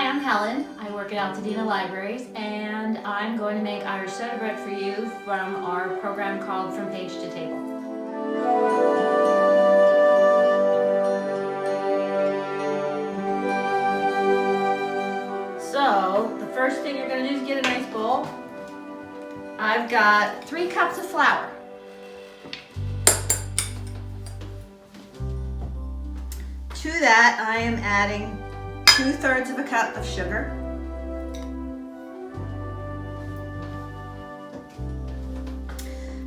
I'm Helen. I work at Altadena Libraries, and I'm going to make Irish soda bread for you from our program called From Page to Table. So, the first thing you're going to do is get a nice bowl. I've got 3 cups of flour. To that, I am adding 2/3 of a cup of sugar.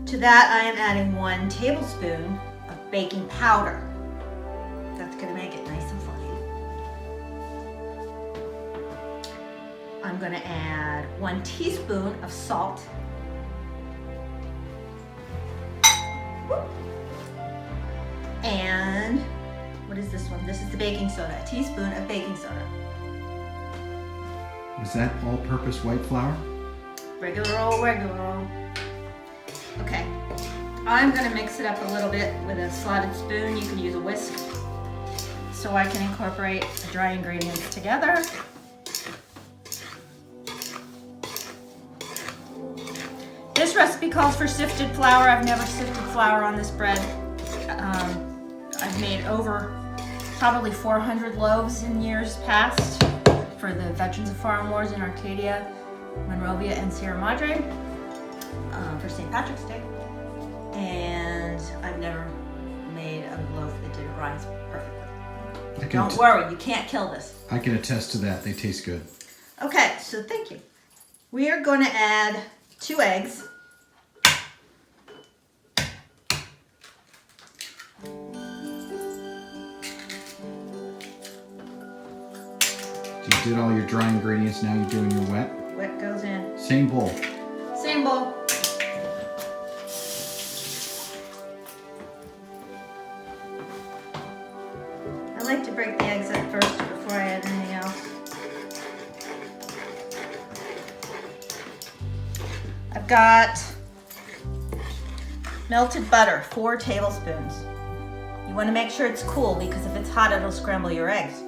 To that, I am adding 1 tablespoon of baking powder. That's going to make it nice and fluffy. I'm going to add 1 teaspoon of salt. And what is this one? This is the baking soda, a teaspoon of baking soda. Is that all-purpose white flour? Regular old. Okay, I'm gonna mix it up a little bit with a slotted spoon. You can use a whisk so I can incorporate the dry ingredients together. This recipe calls for sifted flour. I've never sifted flour on this bread. I've made over probably 400 loaves in years past for the Veterans of Foreign Wars in Arcadia, Monrovia, and Sierra Madre for St. Patrick's Day. And I've never made a loaf that didn't rise perfectly. Don't worry, you can't kill this. I can attest to that. They taste good. Okay, so thank you. We are going to add 2 eggs. So you did all your dry ingredients, now you're doing your wet? Wet goes in. Same bowl? Same bowl. I like to break the eggs up first before I add anything else. I've got melted butter, 4 tablespoons. You want to make sure it's cool because if it's hot, it'll scramble your eggs.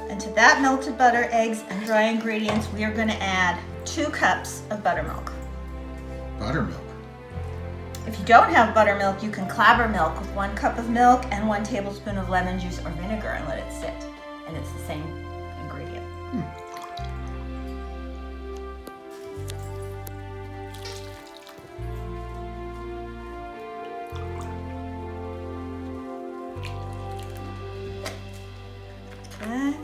And to that melted butter, eggs, and dry ingredients, we are going to add 2 cups of buttermilk. Buttermilk? If you don't have buttermilk, you can clabber milk with 1 cup of milk and 1 tablespoon of lemon juice or vinegar and let it sit. And it's the same ingredient. Okay.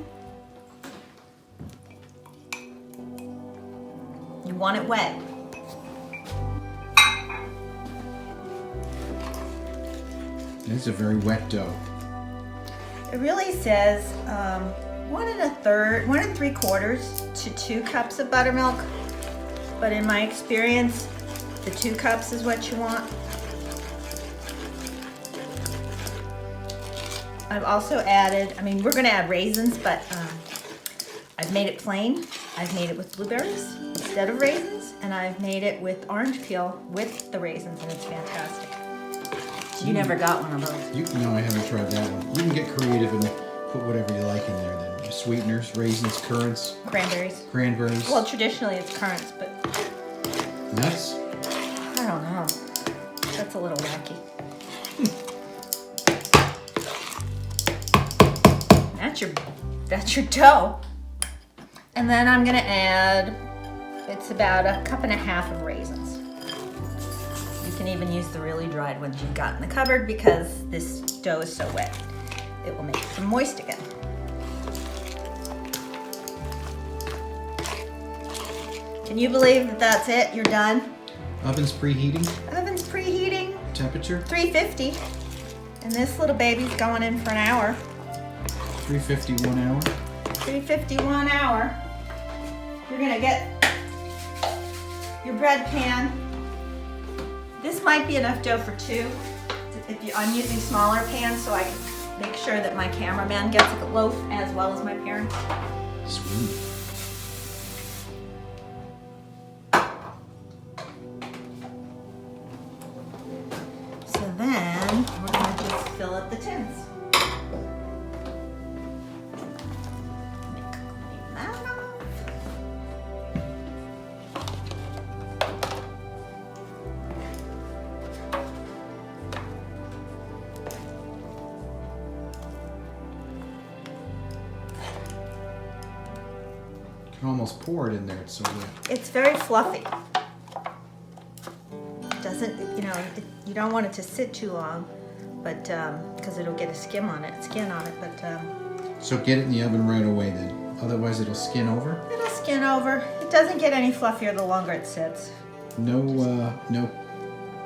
You want it wet. It's a very wet dough. It really says 1 3/4 to 2 cups of buttermilk, but in my experience, the 2 cups is what you want. I've also added, we're going to add raisins, but I've made it plain. I've made it with blueberries instead of raisins, and I've made it with orange peel with the raisins, and it's fantastic. You never got one of those. No, I haven't tried that one. You can get creative and put whatever you like in there then. Your sweeteners, raisins, currants. Cranberries. Well, traditionally it's currants, but... Nuts? I don't know. That's a little wacky. That's your dough. And then I'm gonna add, it's about 1.5 cups of raisins. You can even use the really dried ones you've got in the cupboard because this dough is so wet. It will make it moist again. Can you believe that that's it? You're done? Oven's preheating? Oven's preheating. Temperature? 350. And this little baby's going in for an hour. 350, 1 hour? 350, 1 hour. You're gonna get your bread pan. This might be enough dough for 2. I'm using smaller pans so I can make sure that my cameraman gets a loaf as well as my parents. Sweet. almost pour it in there. It's so good. It's very fluffy. Doesn't, you know, you don't want it to sit too long, but because it'll get a skin on it, but So get it in the oven right away then. Otherwise it'll skin over. it'll skin over. It doesn't get any fluffier the longer it sits. No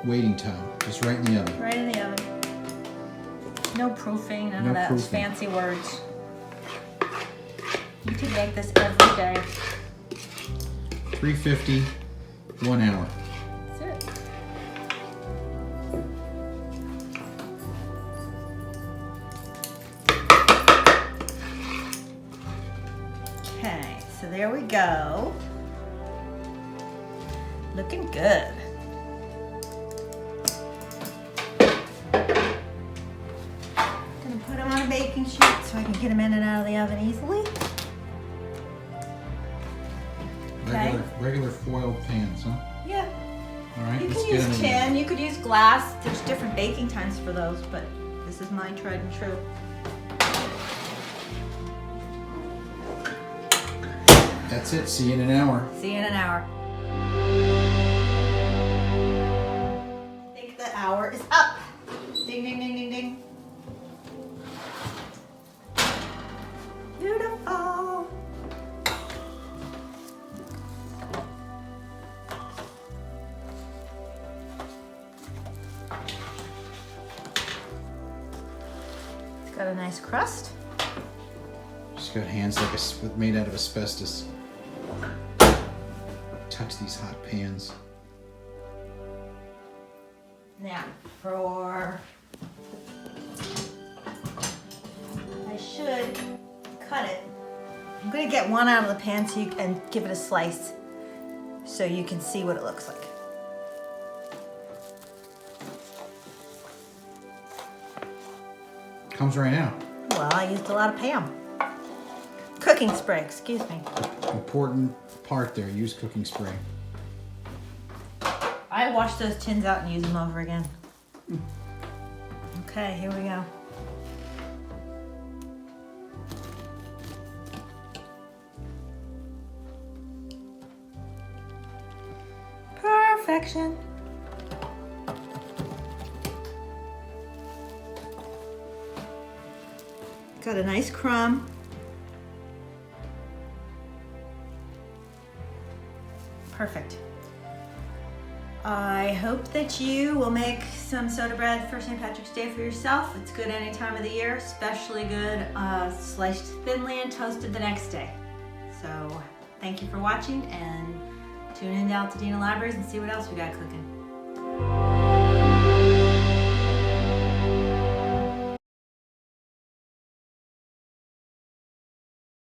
waiting time. Just right in the oven. Right in the oven. No proofing, none No of that proofing. fancy words. You could make this every day. 350, 1 hour. That's it. Okay, so there we go. Looking good. Gonna put them on a baking sheet so I can get them in and out of the oven easily. Okay. Regular foil pans, huh? Yeah. All right, You let's can get them use in there. tin, you could use glass. There's different baking times for those, but this is my tried and true. That's it. See you in an hour. See you in an hour. I think the hour is up. Ding, ding, ding, ding, ding. Beautiful. It's got a nice crust. Just got hands like made out of asbestos. Touch these hot pans. Now, I should cut it. I'm going to get one out of the pan and give it a slice so you can see what it looks like. Comes right out. Well, I used a lot of Pam. Cooking spray, excuse me. Important part there. Use cooking spray. I wash those tins out and use them over again. Okay, here we go. Perfection. Got a nice crumb. Perfect. I hope that you will make some soda bread for St. Patrick's Day for yourself. It's good any time of the year, especially good sliced thinly and toasted the next day. So thank you for watching, and tune in to Altadena Libraries and see what else we got cooking.